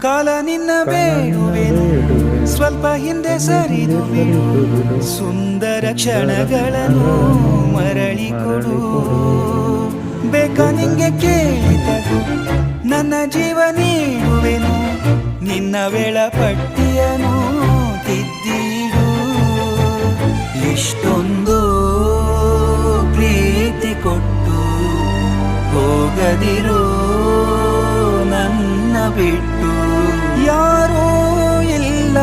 ಕಾಲ ನಿನ್ನ ಬೇಡುವೆನು, ಸ್ವಲ್ಪ ಹಿಂದೆ ಸರಿದು ಬಿಡು, ಸುಂದರ ಕ್ಷಣಗಳನ್ನು ಮರಳಿ ಕೊಡು. ಬೇಕಾ ನಿಂಗೆ ಕೇಳಿದದು ನನ್ನ ಜೀವ ನೀಡುವೆನು, ನಿನ್ನ ವೇಳಾಪಟ್ಟಿಯನ್ನು ತಿದ್ದಿಡು. ಇಷ್ಟೊಂದು ಪ್ರೀತಿ ಕೊಟ್ಟು ಹೋಗದಿರು ನನ್ನ ಬಿಟ್ಟು. ಯಾರೂ ಇಲ್ಲ